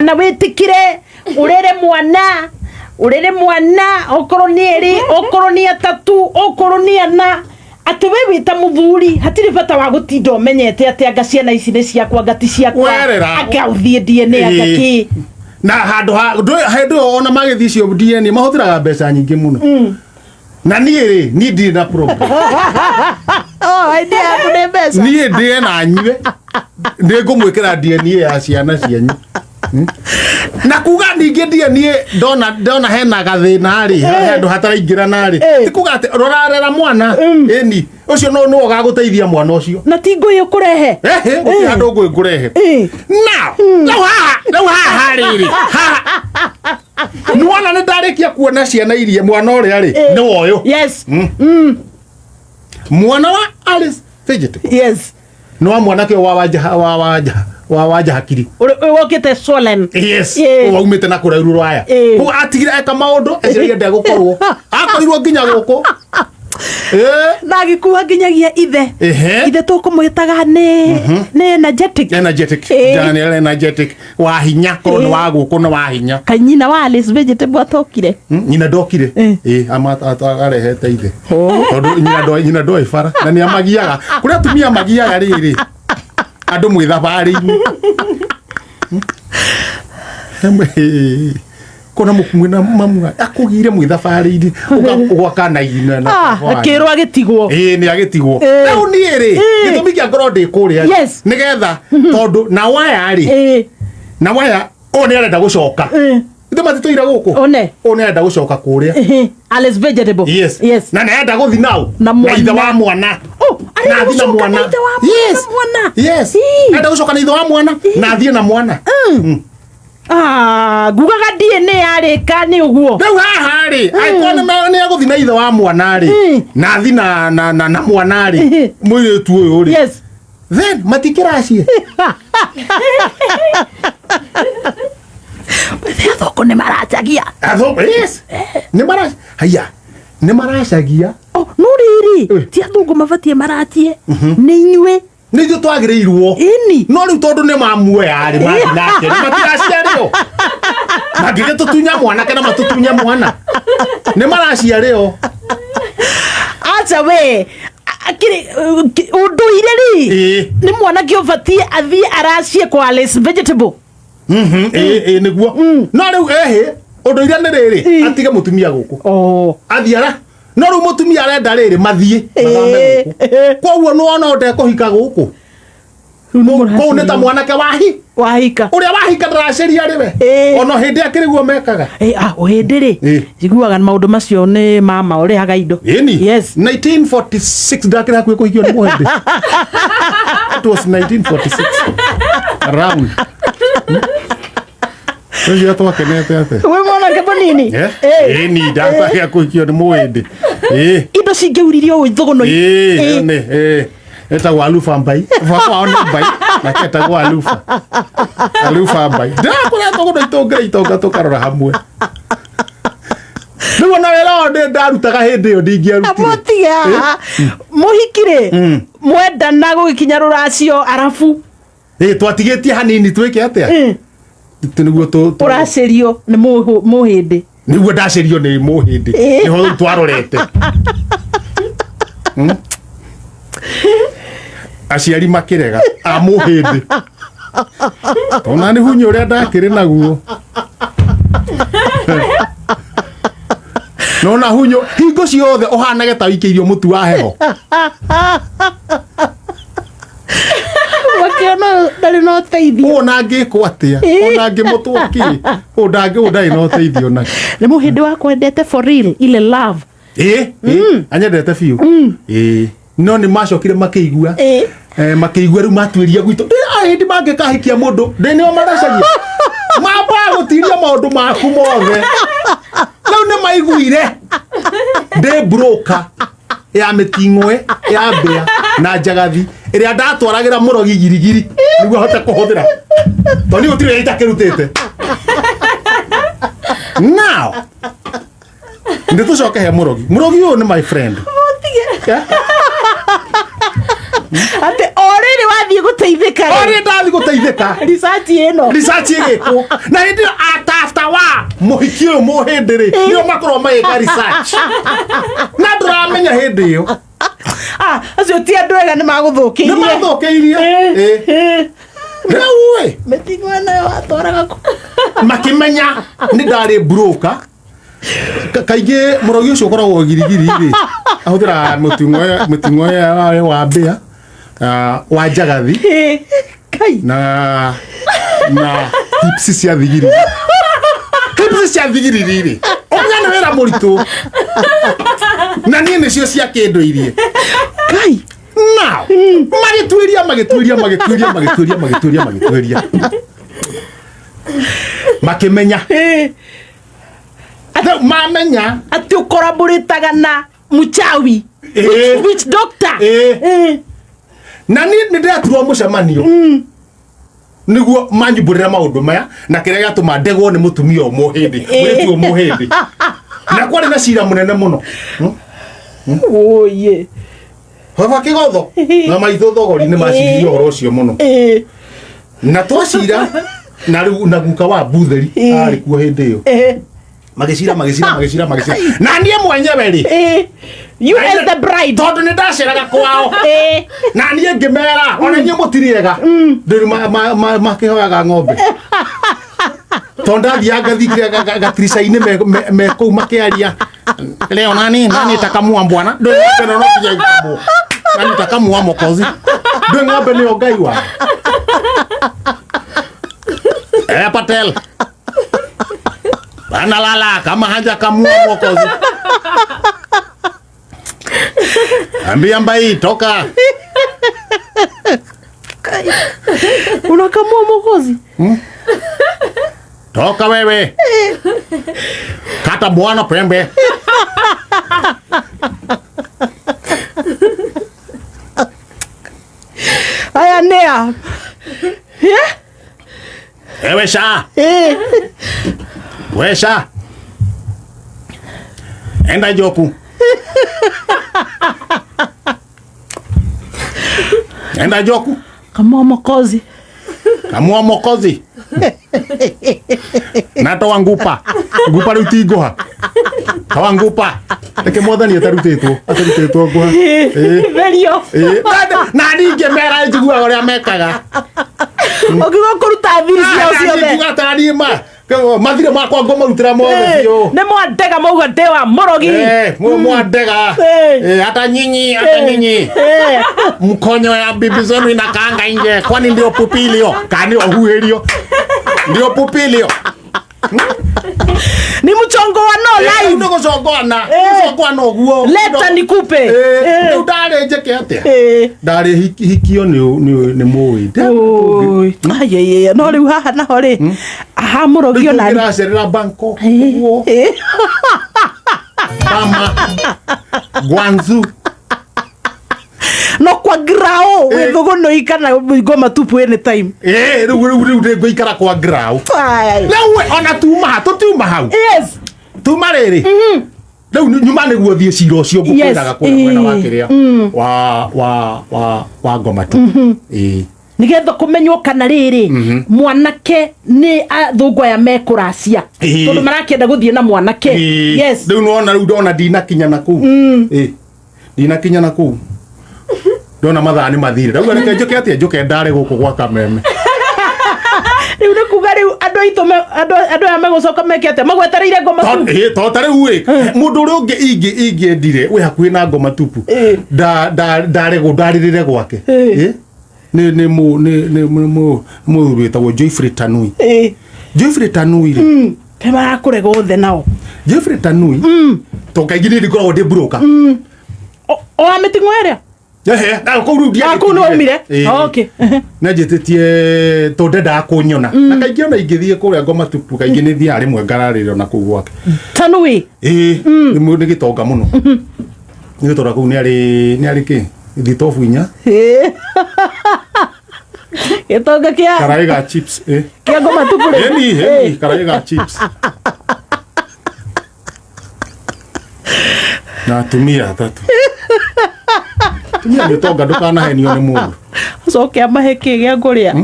na witikire urere mwana okoro ni eri okoro ni atatu okoro ni ana ati we wita muthuri hatiri bata wa gutinda umenyete ati anga ciana ici ni ciakwa ngati ciakwa akauthie DNA angaki na handu ona magithi cio DNA mahuthiraga mbeca nyingi muno na niĩ ni ndi na problem idea ya mbeca niĩ ndi na nyue ndi ngumwikira DNA ya ciana cianyu na kuga ningi DNA ndona hena gathina ri handu hataraingirana ri tikuga ati rorarera mwana eni ucio no ugaguteithia mwana ucio na ti ngui ukurehe uti handu ngui ngurehe now ha riri mwana ni ndarikia kuona ciana irie mwana uria ri ni woyo yes mwana wa Alice Vegetable yes no mwana ke wawaja hakiri wokite swollen yes waumite na kurairu rwaya ku atigire eka maundu eciria nde gukorwo akorirwo nginya guku na gikuwa nginyagia ithe tukumwitaga ni energetic jana energetic wa hinya korwo ni wa guku no wa hinya kanyina wa Alice Vegetable atokire nyina ndokire arehete ithe tondu nyina ndoi bara na ni amagiaga kuria tumia magiaga riri andu mwithabari-ini kona mukumwina mamu akugire mwithabari-ini ugwaka na ina na akirwo agitigwo ni agitigwo riu ni ri gitumi kia ngoro ndi kuria nigetha tondu na waya ri na waya oni arenda gucoka ite matituira guku oni arenda gucoka kuria Alice Vegetable yes na nenda guthi nau na ithe wa mwana na athi na mwana yes enda gucoka na ithe wa mwana na athi na mwana gugaga DNA arika ni uguo riu haha ri aikona ni aguthi na ithe wa mwana ri na athi na mwana ri muiretu uyu ri yes then matikiracie athoko ni maracagia yes ni maracagia haya ni maracagia no riri ti athungu mabatie maratie ni inyue ni ithu twagireirwo no riu tondu ni mamuoya ari matinake matiraciario magire tutunya mwana kana matutunya mwana ni maraciario acha we akiri unduire ri ni mwana kiobatie athie aracie kwa Alice Vegetable niguo no riu unduire ni riri atige mutumia guku athiara no riu mutumia arenda riri mathie mathame guku koguo no ona onde kuhika guku ko ne ta mwanake wahika uria wahika ndaraceria riwe ono hindi akiriguo mekaga uhindi ri jiguaga maundu macio ni mama urihaga indo yes 1946 ndakira kwi kuhikio ni muhindi it was 1946 around Sio to akenete ate. We mwana ke bonini? Ni data ya kuhikio ni muhindi. Indo cingeuririo ithuguno. Eta walufa mbai. Vako ona mbai. Na keta walufa. Alufa mbai. Da kula to itonga to karora hamwe. Niwe na wela onde ndarutaga hindi yo ndingiarutire. Amotiga. Muhikire. Mwenda na gukinya ruracio arafu. Twatigetie hanini twike atia. Niguo uracerio ni muhindi niguo ndacerio ni muhindi niho twarorete aciari makirega a muhindi ona ni hunyo uria ndakiri naguo no na hunyo hingo ciothe uhanage ta wikeirio mutu wa heho wakiona ndari no teithio ona ngikwo atia ona ngimutwaki ndari no teithio na ni muhindi wa kwendete for real ile love anyendete fiu no ni macokire makiigua makĩigua rĩu matuĩria gwitũ hindi mangĩkahikia mũndũ nĩo maracagia mamba gũtiria maũndũ maku mothe rĩu nĩ maiguire ndĩ broker ya mĩting'oe ya mbĩa na njagathi ĩrĩa ndatwaragĩra mũrogi girigiri nĩguo ahote kũhũthĩra tondũ nĩ gũtirĩ itakĩrutĩte now nĩ tũcoke he mũrogi ũyũ nĩ my friend ate orĩrĩ wathiĩ gũteithĩka orĩrĩ ndathiĩ gũteithĩka research ĩgĩkwo na hĩndĩ ĩyo after wa mũhiki ũyũ mũhĩndĩ-rĩ nĩo makorwo magĩka research na ndũramenya hĩndĩ ĩyo acio ti andũ ega nĩ magũthũkĩirie rĩu mĩting'o nayo watwaraga makĩmenya nĩ ndarĩ broker kaingĩ mũrogi ũcio ũkoragwo girigiri-rĩ ahũthĩra mũting'o wa mbĩa wa njagathi na hips cia thigiriri rĩ ũmenya nĩ wĩra mũritũ na niĩ nĩcio cia kĩndũirie now magĩtuĩria makĩmenya mamenya atĩ ũkorabũrĩtaga na mũchawi witch doctor na niĩ nĩ ndĩraturwo mũcemanio nĩguo manjubũrĩra maũndũ maya na kĩrĩa gĩatũma ndegwo nĩ mũtumia mũhĩndĩ mũirĩtu mũhĩndĩ na kwarĩ na cira mũnene mũno oye baba kĩgotho na maitho thogori nĩ macirie ũhoro ũcio mũno na twacira na guka wa Mbutheri arĩ kuo hĩndĩ ĩyo magĩcira na niĩ mwenyewe-rĩ you as the bride tondũ nĩ ndaceraga kwao na niĩ ngĩmera ona niĩ mũtiriega makĩhoyaga ng'ombe tondũ ndathiaga ngathiĩ gatirica-inĩ me kũu makĩaria leo nani takamua mbwana ndĩ ng'ombe no nginya ikamwo nani takamua mokozi ndĩ ng'ombe nĩyo ngai wa Patel analala kama haja kamua mokozi ambia mbai toka unakamua mokozi toka wewe kata bwana pembe aya nea ewe sha wesha enda joku kamua mokozi natoa ngupa rĩu ti ngũha toa ngupa reke mwathani atarutĩtwo ngũha verio na ningĩ mera njiguaga ũrĩa mekaga ũngĩgo kũruta thiri ciao ciothe mathire makwa ngomarutĩra mothe biũ nĩ mwandega mauga ndĩ wa mũrogi mwandega hata nyinyi mkonyo ya bibi zenu inakaanga nje kwani ndio pupilio kani ohuherio ndio pupilio ni mchongoano live ndio kuchongoana uguo leta nikupe ndio ndare njeke atia ndare hikio ni muwi ayeye no riu haha naho ri aha mũrogio na ndiracerera banko uguo mama Gwanzu no kwa grao wethugu no ikana ngoma tupu anytime rĩu ngũikara kwa grao rĩu ona tuma hau yes tuma rĩrĩ rĩu nyuma nĩguo thiĩ cira ũcio ngũkwĩraga kũrĩa mwena wa kĩrĩa wa ngoma tu nigetha kumenywo kana riri mwanake ni athungu aya mekuracia tondu marakenda guthie na mwanake yes riu nona riu ndona ndinakinya na kuu ndinakinya na kuu ndona mathani mathire riu reke njoke atia njoke ndare guku gwa Kameme riu ni kuga riu andu aya megucoka meke atia magwetereire ngoma tupu tota riu mundu uri ungi ingĩendire we hakuhi na ngoma tupu ndaririre gwake ni mũthuri wĩtagwo Geoffrey Tanui Geoffrey Tanui rĩ te marakũrega othe nao Geoffrey Tanui to kaingĩ nĩ ndikoragwo ndĩ broker o amĩting'o ĩrĩa na ko ru dia ko no umire okay na njititie to ndenda kunyona na kaingi ona ingithie kuria ngoma tupu kaingi ni thia rimwe ngararire ona ku gwake Tanui ni gitonga muno ni gitora ku ni ari ki thitofu inya gitonga kia Karaiga chips kia ngoma tupu ni Karaiga chips na tumia tatu tumia gitonga ndukana henio ni mundu soke amaheke gya nguria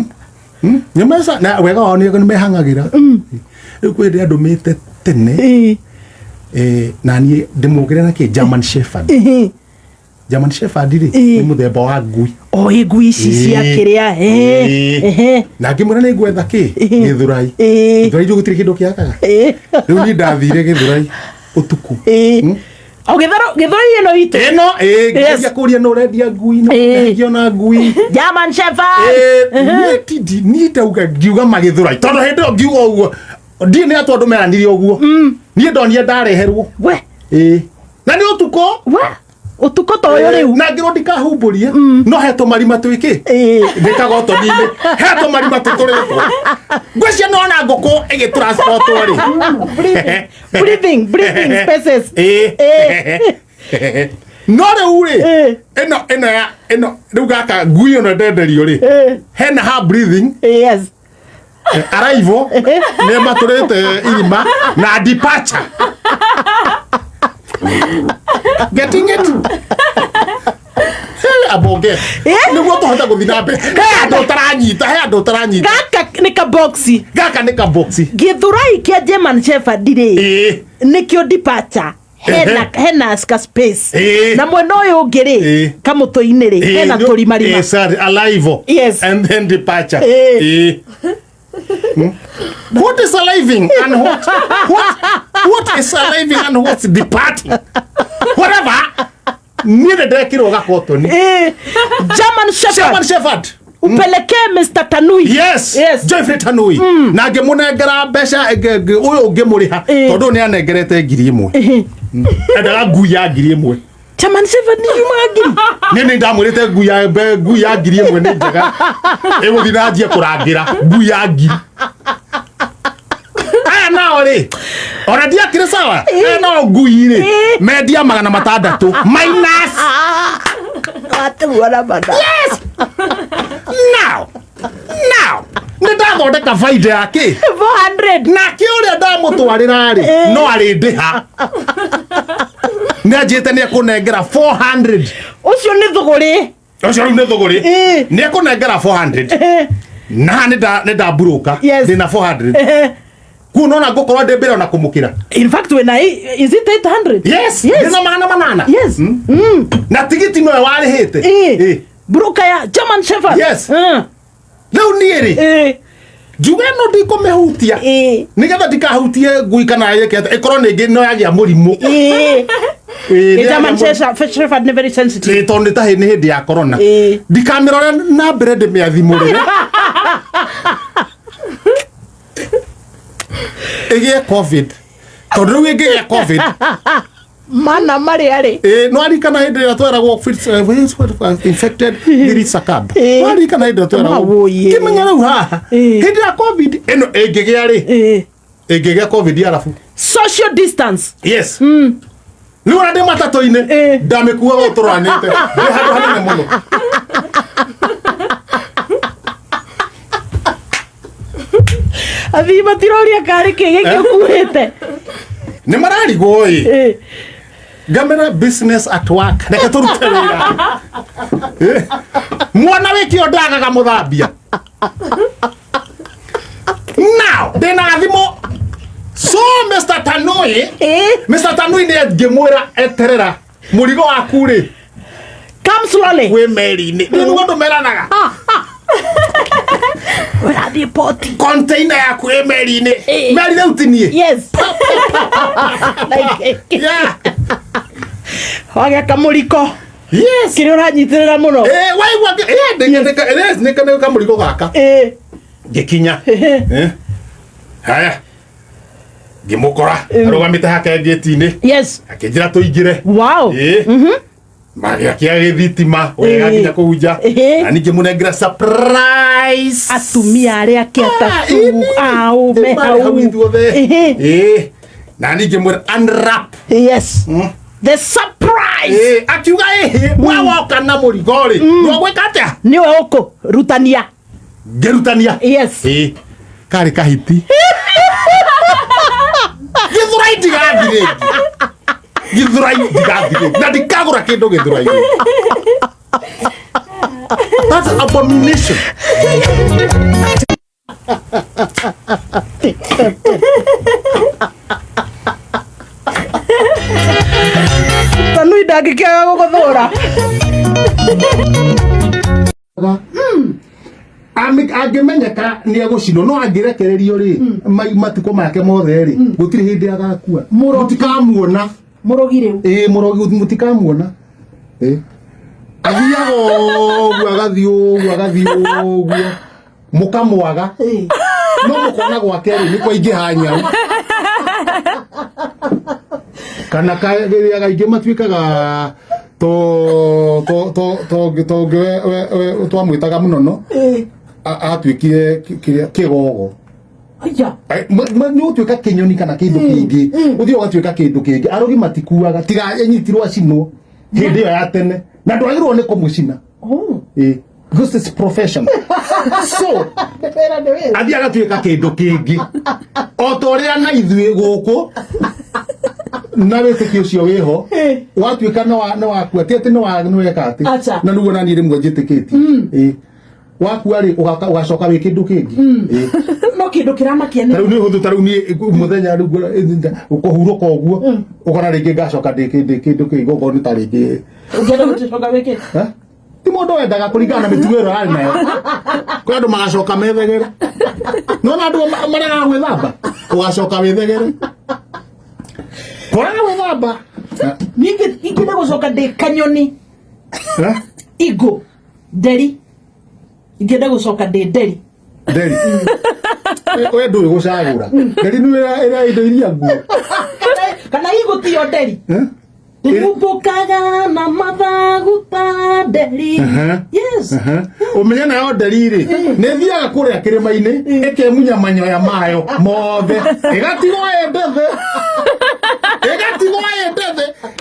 ni mesa na wega wao ni mehangagira kwende andu mete tene na ni ndimugire na ki German Shepherd German Shepherd ni muthemba wa ngui ngui ici cia kiria na ngimura ni gwetha ki githurai githurai gutiri kindu kiakaga riu ni ndathire githurai utuku githurai ino itu ngia kuria no rendia ngui no ngiona ngui German Shepherd ni ndauga ngiuga magithurai tondu hindo ngiuga uguo ndi ni atondu meranirie uguo ni ndonire ndareherwo we na ni utuko utuko toyo riu na ngiro ndikahumburie no heto marima twiki ndikagoto nini heto marima tuturetwo ngwecia no na ngoko igi transport ri breathing spaces no riu ri eno riu gaka ngui ona ndenderio ri hena ha breathing yes arrival ne maturete irima na departure getting it aboge ni woto hata kuthinabe ando taranyita gaka ni ka boxi githurai kia German Shepherd ri nikio departure hena ska space na mwena uyu ungiri kamuto-ini ri hena turimarima arrival yes and then departure what is arriving and what is arriving and what's departing whatever nile dekiro gakotoni German Shepherd upeleke Mr. Tanui yes Jeffrey Tanui na ngemunengera mbeca uyu ngimuriha tondu ni anengerete 1,000 endaga ngui ya 1,000 German Shepherd ni magiri ni ndamwirite ngui ya 1,000 ni njega eguthina njie kurangira ngui ya 1,000 nao ri ora dia kire sawa no ngui ri media 600 minus watu wana bada yes now ndathondeka faida yake 400 na kiuria ndamutwarira ri no ari ndiha njite ni kunengera 400 ucio ni thuguri ni kunengera 400 na ni ndaburuka ndina 400 kunona ngokorwa ndembere na kumukira in fact when is it 800 yes ndina 800 yes na tigiti no warihite buruka ya German Shepherd yes leo nieri jugano ndiko mehutia nigetha ndikahutie ngui kana yeke ikoro ningi no yagia murimu German Shepherd ni very sensitive tondu ta ni hindi ya corona ndikamirore na mbere ndimiathimurire igie covid tondu riu ingi ya covid mana mari ari no arikana hindi ya tweragwo infected virisakab no arikana hindi ya tweragwo kimenya riu haha hindi ya covid eno ingigia ri ingigia covid arafu social distance yes ni ora de matatu-ini ndamikuwa guturanite ndi handu hanene muno athi matiroria kari kigeke kuite ni mararigwo gamera business at work reke turute wira mwana wiki ondagaga muthambia now dena thimo so Mr. Tanui ni ngimwira eterera murigo waku ri come slowly we meri-ini ni ndu meranaga wera di poti container yaku e meri-ini meri reu tinie yes like yeah wage kamuriko yes kiri uranyitirira muno waigua ndeka kamurigo gaka gikinya haya ngimukora arugamite hake gate-ini yes akinjira tuingire wow Magia kia githitima wega nginya kuja na ninge munengira surprise atumia aria kiatatu au me hau na ninge mu unwrap yes the surprise akiuga wawoka na murigori no gwikatia niwe uko rutania gerutania yes kari kahiti githurai digathire na dikagura kindu githurai that's an abomination tanu idagikiaga guguthura angimenyeka ni agucino no angirekererio ri matiko make mothe ri gutiri hindi agakua mutikamuona murogire murogi mutikamuona athiago agathio mukamwaga no mukona gwake ri ni kwaingi hanya kana kageria gaingi matwikaga to twamwitaga muno no atwikire kigogo aya ni utwika kinyoni kana kindu kingi uthio gatwika kindu kingi arogi matikuaga tiga enyitirwo acinwo hindi yo ya tene na ndwagirwo ni kumucina because it's professional so athia gatwika kindu kingi o toria na ithui guku na wetiki ucio wiho watwika no wakua tiete no weka ati na nugo nani rimwe njitikiti wakua ri ugacoka wi kindu kingi no kindu kiramakia riu ni huthu taru ni muthenya riu ukuhuruka uguo ukora ringi ngacoka ndi kindu kingi ugo ni taringi ungenda guticoka wiki ti mundu wendaga kuringana na mitugo iro ari nayo kwa andu magacoka methegere no na andu marega gwithamba ugacoka withegere kora withamba ingenda gucoka ndi kanyoni igo nderi ingenda gucoka ndi nderi we ndu gucagura nderi ni ira indo iria nguo kana igo tio nderi Nibukaga na mathaguta nderi yes umenya nayo nderi ri ne thiaga kuria kirima-ini ikemunya manyoya mayo mothe igatigwo endethe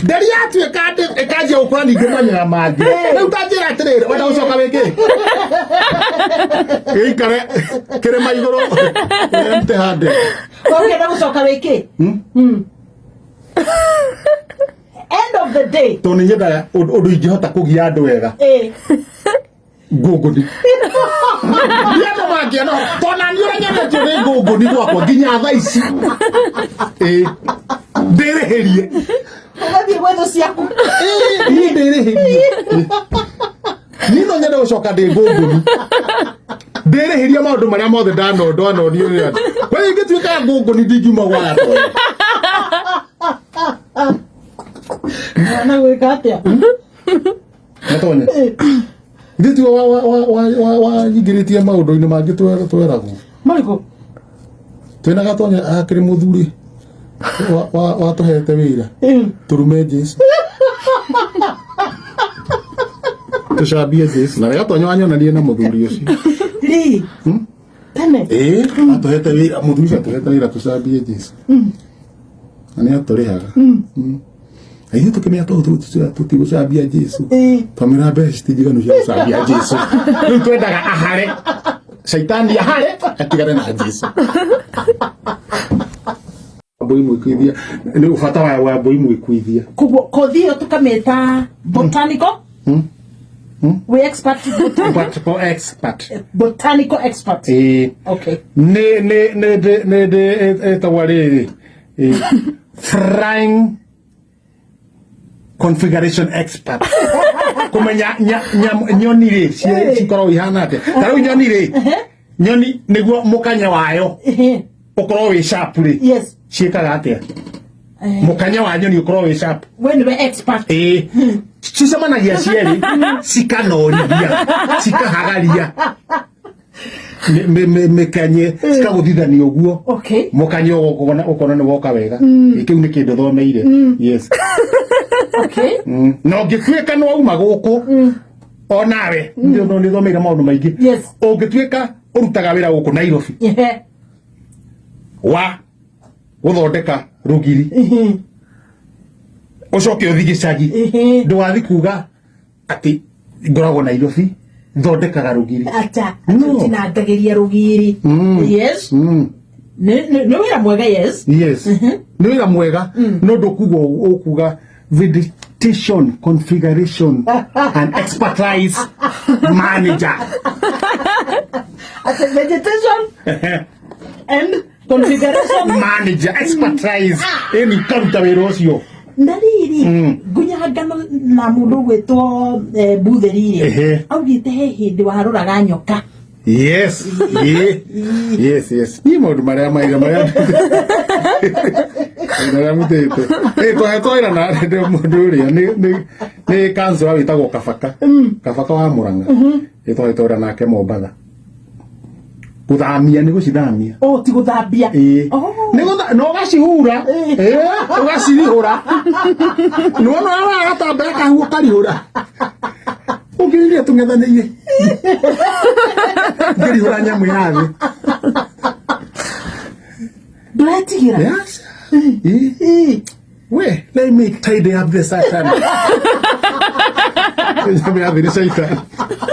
nderi atwika ikanjia gukura ningi manyoya mangi riu tanjira atiriri wenda gucoka wiki ikare kirima iguru empty handed ungenda gucoka wiki end of the day to ni nyenda undu ingihota kugia andu wega ngunguni ndiano mangiano tona ni uranyamete ri ngunguni gwakwa nginya thaa ici ndirihirie ugathie gwetho ciaku ni ndirihirie ni no nyenda gucoka ndi ngunguni ndirihirie maundu maria mothe ndanonio ri andu kwa ingituika ngunguni ndingiuma gwaya na gwika atia natonya nditu wa ingiritie maundu-ini mangi tweragwo mariko twina gatonya akiri muthuri wa tuhete wira turume Jesu tucambie Jesu na gatonya wanyonanie na muthuri ucio ri tene atuhete wira muthuri atuhete wira tucambie Jesu na ni aturihaga ayo tukimenya tutigucambia Jesu twamira mbeca citinjiganu cia gucambia Jesu riu twendaga ahare shaitani ahare atigane na Jesu mbui mwikuithia ni ufata wa mbui mwikuithia kothio tukameta botanical we expert botanical expert okay ne tawariri frying configuration expert kumenya nyoni ri cikorwo ihana atia tarau nyoni ri nyoni niguo mukanya wayo ukorwo wi sharp ri yes ciikaga atia mukanya wa nyoni ukorwo wi sharp we ni expert cicemanagia cieri cikanoriria cikahagaria mekanye cikaguthithania uguo okay mukanya ukona ni woka wega ikiu ni kindu thomeire yes Okay. No ngĩtuĩka no uma gũkũ o nawe ndio no nĩthomeire maũndũ maingĩ. Yes. Ũngĩtuĩka ũrutaga wĩra gũkũ Nairobi wa gũthondeka rũgiri ũcoke ũthiĩ gĩcagi ndũgathiĩ kuga atĩ ngoragwo Nairobi thondekaga rũgiri. Acha tinangagĩria rũgiri. Yes. Nĩ wĩra mwega. Yes. Yes. Nĩ wĩra mwega no ndũkuga ũkuga vegetation configuration and expertise manager. As a vegetation and configuration manager expertise any karuta wĩra ũcio. Ndariri ngunyangano na mundu gwitwo Butheri augite he hindi waruraga nyoka. Yes. Yes. Ni maundu maria maiga maria mutete twaira na mundu uria ni kanzo witagwo Kabaka wa Murang'a twaira nake Mombatha guthamia ni gucithamia ti guthambia ni no gacihura ugacirihura no agatambia kahuo karihura ukiriria tung'ethanirie ngirihura nyamu yathi nduretigira. Yes. Wait, let me tidy up the Satan.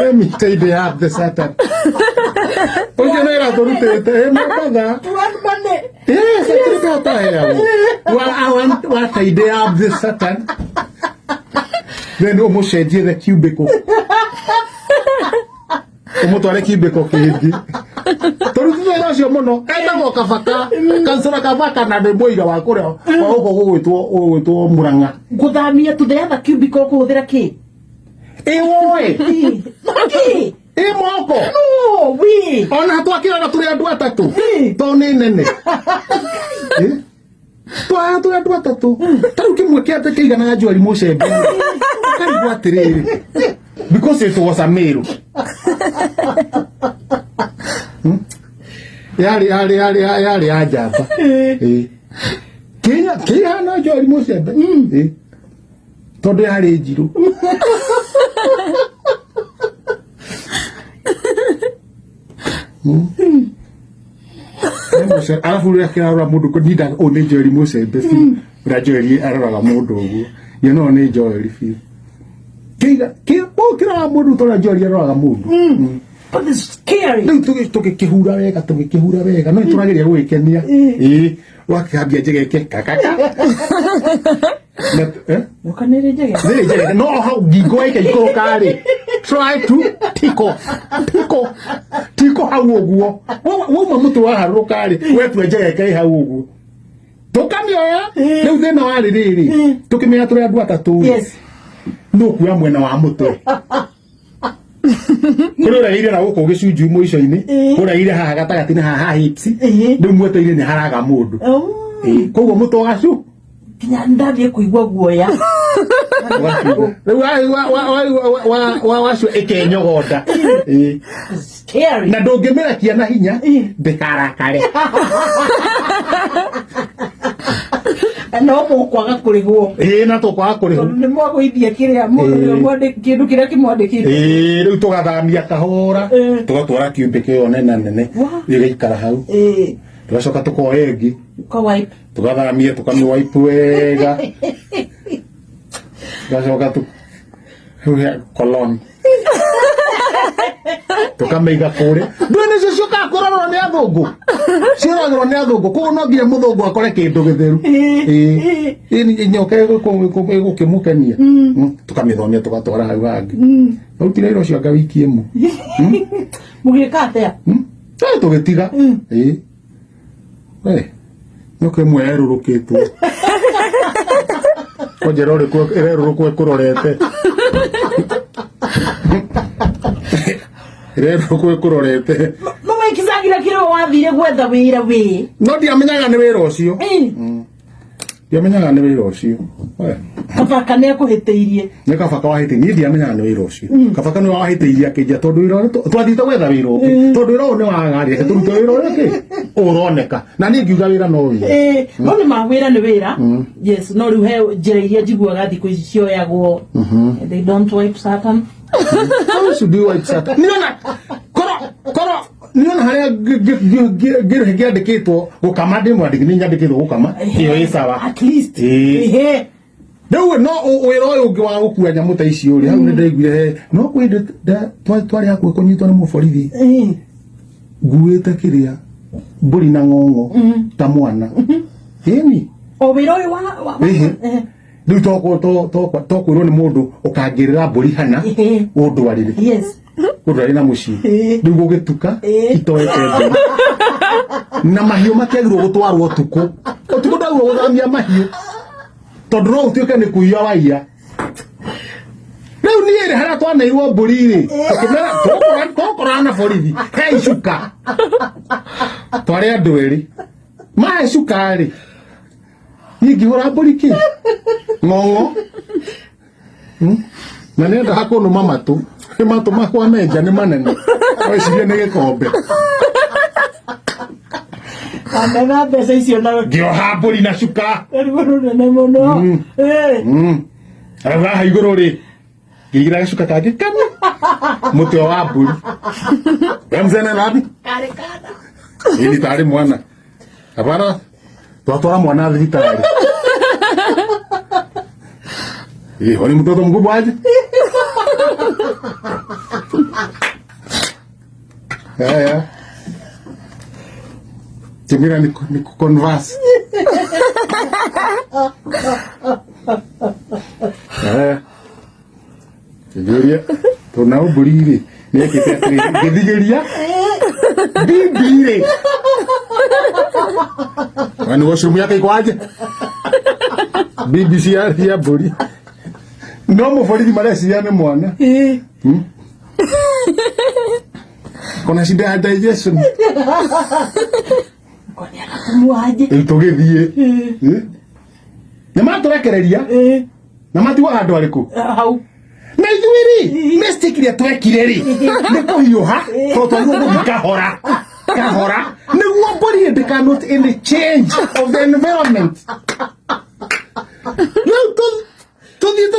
Let me tidy up the Satan. Oye, no era torutete, Mombatha. Yes, I want tidy up the Satan. Then almost shed the cubicle. Umutware cubicle kingi. Torutete nacio muno. Endagwo Kabaka. Kansora Kabaka na ndĩmũiga wa kũrĩa wa gũkũ gũgwĩtwo Murang'a. Gũthamia to the other cubicle kũhũthĩra kĩ? Woe. Moko. No, we. Ona twakĩra tũrĩ andũ atatũ. To nĩ nene. Twa andũ atatũ. Tarĩu kĩmwe kĩate kĩigana Njori Mũcembe. Karigwo atĩrĩrĩ. Because it was a male. Yari ajamba. Kĩhana na Njori Mũcembe. Tondũ yarĩ njirũ. Alafu rĩrĩa kĩrarora mũndũ kũnida nĩ Njori Mũcembe biũ. Ũrĩa Njori aroraga mũndũ ũguo. No nĩ Njori biũ. Kĩrora mũndũ tondũ Njori aroraga mũndũ. But it's scary. Rĩu tũgĩkĩhura wega no nĩtũrageria gwĩkenia. Wakĩhambia njegeke kakaka. Nyokanĩrĩ njegeke. No hau ngingo ĩkaikũrũka rĩ. Try to tiko hau ũguo. Wauma mũtĩ waharũrũka rĩ wetua njegeke hau ũguo. Tũkamĩoya rĩu thĩna warĩ rĩrĩ tũkĩmenya tũrĩ andũ atatũ. Yes. No kuoya mwena wa mũtwe. Kũrũraire na gũkũ gĩcunjĩ mũico-inĩ. Kũrũraire haha gatagatĩ-inĩ haha hips. Rĩu muoto-inĩ nĩ haraga mũndũ. Koguo mũtwe ũgacu. Kinya ndathiĩ kũigua guoya. Rĩu wacio ĩkenyogonda. Scary. Na ndũngĩmĩrekia na hinya ndĩkarakare. No mũkwaga kũrĩhwo. Na tũkwaga kũrĩhwo. Nĩ mwagũithia kĩrĩa mũndũ kĩndũ kĩrĩa kĩmwandĩkĩte. Rĩu tũgathamia kahora tũgatwara cubicle ĩyo nene ĩgaikara hau. Tũgacoka tũkoya ĩngĩ tũgathamia tũkamĩwipe wega. Tũgacoka cologne tũkamĩiga kũrĩa. Ndũĩ nĩcio ciũkaga kũrorwo nĩ athũngũ. Cioragĩrwo nĩ athũngũ koguo no nginya mũthũngũ akore kĩndũ gĩtheru. Nyoka ĩgũkĩmũkenia. Tũkamĩthomia tũgatwara hau hangĩ. Rutire wĩra ũcio anga wiki ĩmwe. Mũgĩka atĩa? Tũgĩtiga. Nyoka ĩmwe yerũrũkĩtwo. Onjera ũrĩkũ ĩrerũrũkwo ĩkũrorete. Ĩrerũrũkwo ĩkũrorete. Mũmĩkizagira kĩrĩa wathire gwetha wĩra wĩ. No ndiamenyaga nĩ wĩra ũcio. ndiamenyaga nĩ wĩra ũcio Kabaka nĩ akũhĩtĩirie nĩ Kabaka wahĩtĩirie niĩ ndiamenyaga nĩ wĩra ũcio Kabaka nĩ wahĩtĩirie akĩnjia tondũ wĩra twathiĩte gwetha wĩra ũngĩ tondũ wĩra ũyũ nĩ wagaria tũrute wĩra ũyũ kĩ ũroneka na niĩ ngiuga wĩra no wĩra no nĩ ma wĩra nĩ wĩra yes no rĩu he njĩra iria njiguaga thikũ ici cioyagwo they don't wipe Saturn how should you wipe Saturn niona koro niona harĩa ngĩandĩkĩtwo gũkama ndĩ mwandĩki nĩ nyandĩkĩtwo gũkama ĩyo ĩ sawa at least rĩu no wĩra ũyũ ũngĩ wa gũkua nyamũ ta icio rĩ hau nĩ ndaiguire no kwĩ twarĩ hakuhĩ kũnyitwo nĩ mũborithi nguĩte kĩrĩa mbũri na ng'ong'o ta mwana ĩni o wĩra ũyũ wa rĩu tokwĩrwo nĩ mũndũ ũkangĩrĩra mbũri hana ũndwarĩre ũndwarĩ na mũciĩ rĩu gũgĩtuka itoete mbũri na mahiũ matiagĩrwo gũtwarwo ũtukũ ndagĩrwo gũthamia mahiũ tondũ no ũtuĩke nĩ kuiya waiya rĩu niĩ rĩ harĩa twaneirwo mbũri rĩ tũkorana na borithi he icuka twarĩ andũ erĩ mahe cuka rĩ niĩ ngĩhũra mbũri kĩ ng'ong'o na nĩenda hakũnũma matũ makwa menja nĩ manene wecirie nĩ gĩkombe Anega mbeca icio na ngĩoha mbũri na cuka ruo rũnene mũno haha igũrũ rĩ ngĩigĩra gacuka kangĩ kamwe mũtwe wa mbũri mzene nabi ili tarĩ mwana hapana twatwara mwana thibitarĩ ni mtoto mkubwa aje haya Timira ni converse. Tigeria tuna uburiri ni ekete githigeria bibire Wani washroom yake iko aje BBC ya buri no muforithi mareciria ni mwana Kona shida ya digestion tũgĩthiĩ nĩ matũrekereria na matiwa handũ arĩkũ hau na ithuĩ rĩ mistake iria twekire rĩ nĩ kũhiũha tondũ twagĩrĩirwo gũthiĩ kahora nĩguo mbũri ndĩkanoti any change of the environment rĩu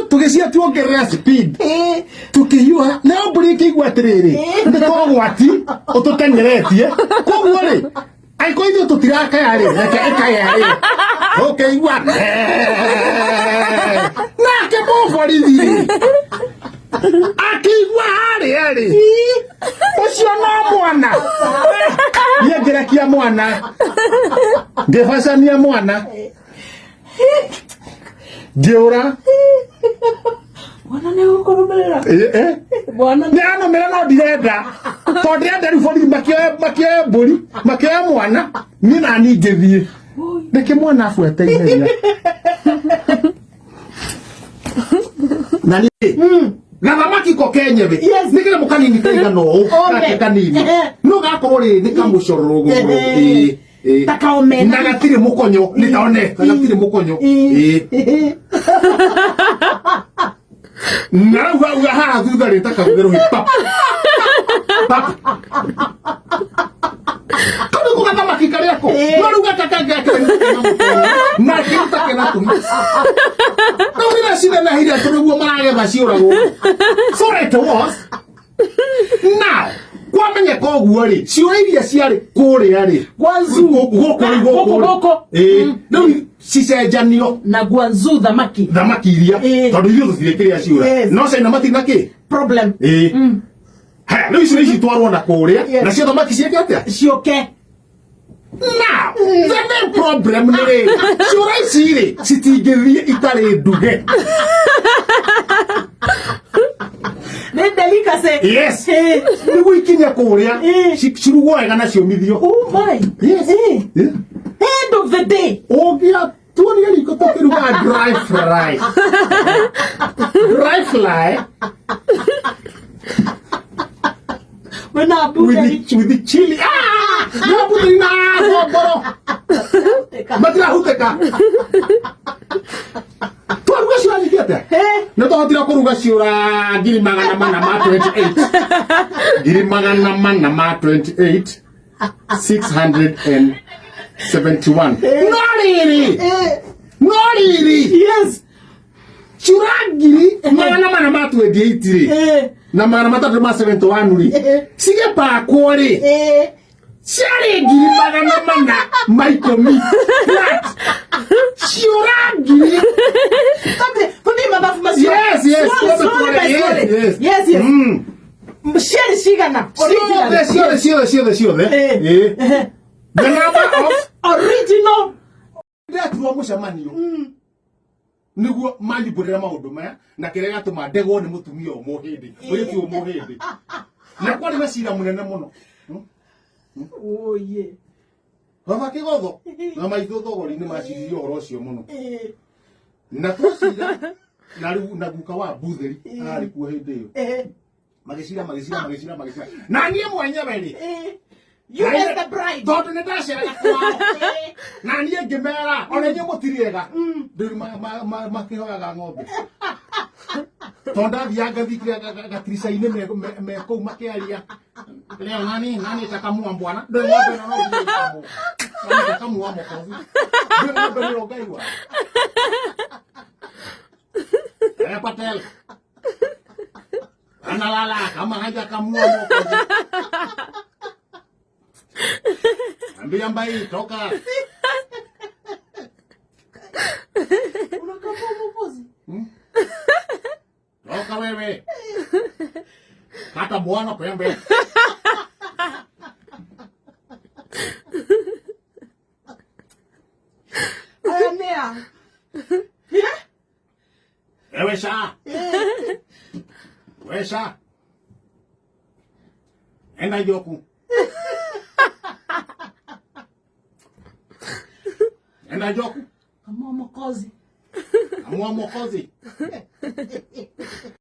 tũgĩcia tuongerera speed tũkĩhiũha nayo mbũri ĩkĩigua atĩrĩrĩ nĩ tũgwati ũtũtenyeretie koguo rĩ Aiko ithuĩ tũtirakaya rĩ reke ĩkaya rĩ ũkĩigua nake mũborithi akĩigua harĩa rĩ ũcio no mwana niĩ ngĩrekia mwana ngĩbacania mwana ngĩũra Bwana nĩ gũkũrũmĩrĩra Bwana nĩ anũmĩra no ndirenda tondũ ndĩrenda rĩu borithi makĩoya mbũri makĩoya mwana niĩ nani ngĩthiĩ reke mwana abuete ihenya na niĩ gathamaki ko kenyebe nĩkĩrĩ mũkanini kaigana ũũ gake kanini no gakorwo rĩ nĩ kamũcororo gũkũ takaomena na gatirĩ mũkonyo nĩtaoneka gatirĩ mũkonyo na uga haha thutha rĩ takagũtherwo pap Kami kugathamaki karĩako no rĩu gaka kangĩ na kĩruta na tũmi no wĩra cire na hiria tũrĩguo maragetha ciũragwo so it was now kwamenyeka ũguo rĩ ciũra iria ciarĩ kũrĩa rĩ gũkũ rĩu cicenjanio na Gwanzu thamaki iria tondũ ithuĩ tũtirĩ kĩrĩa ciũra no caina matina kĩ problem haya rĩu icio ici twarwo na kũrĩa nacio thamaki ciĩke atĩa cioke now the main problem nĩ rĩ ciũra ici rĩ citingĩthiĩ itarĩ nduge nĩ delicacy yes nĩguo ikinya kũrĩa cirugwo wega na ciũmithio oh my yes end of the day ũngĩa tuonia riko tũkĩruga dry fry with the chili na budi na boro matira huteka atia no to hotira kuruga ciura ngiri magana mana ma 28 ngiri magana mana ma 28 671 no riri Yes. ciura ngiri magana mana ma 28 na magana matatu ma 71 ri sige pa kwori ciare ngiri magana mana Michael me flat ciura ngiri yes Share sigana. Siode. The number of Original. That one was a man. Nugu mali burema mauduma na kirega tuma dego ni mutumia o mohindi uri ti o mohindi na kwani masira munene muno Oh yeah. baba kigogo na maitho thogori ni maciririo oro cio muno na twacira na guka wa butheri ari kuo hindi yo magicira na nie mwenyewe ri You as the bride. Don't let us say that. Na nie gemera, ona nye mutiriega. Nduri makihoga ng'ombe. Tonda thianga thikira gatrisa ine me ko makiaria. Leo nani takamua bwana. Ndio ng'ombe no ndio. Nani takamua mokovi. Ndio ng'ombe ndio gaiwa. Patel. Analala kama haja kamua mokovi. Ambia mbai toka. Unakapa mpozi. Toka wewe. Kata bwana pembe. Anea. Ewe sha. Wewe sha. Enda joku. Enda joku. Kama mokozi. Amua mokozi.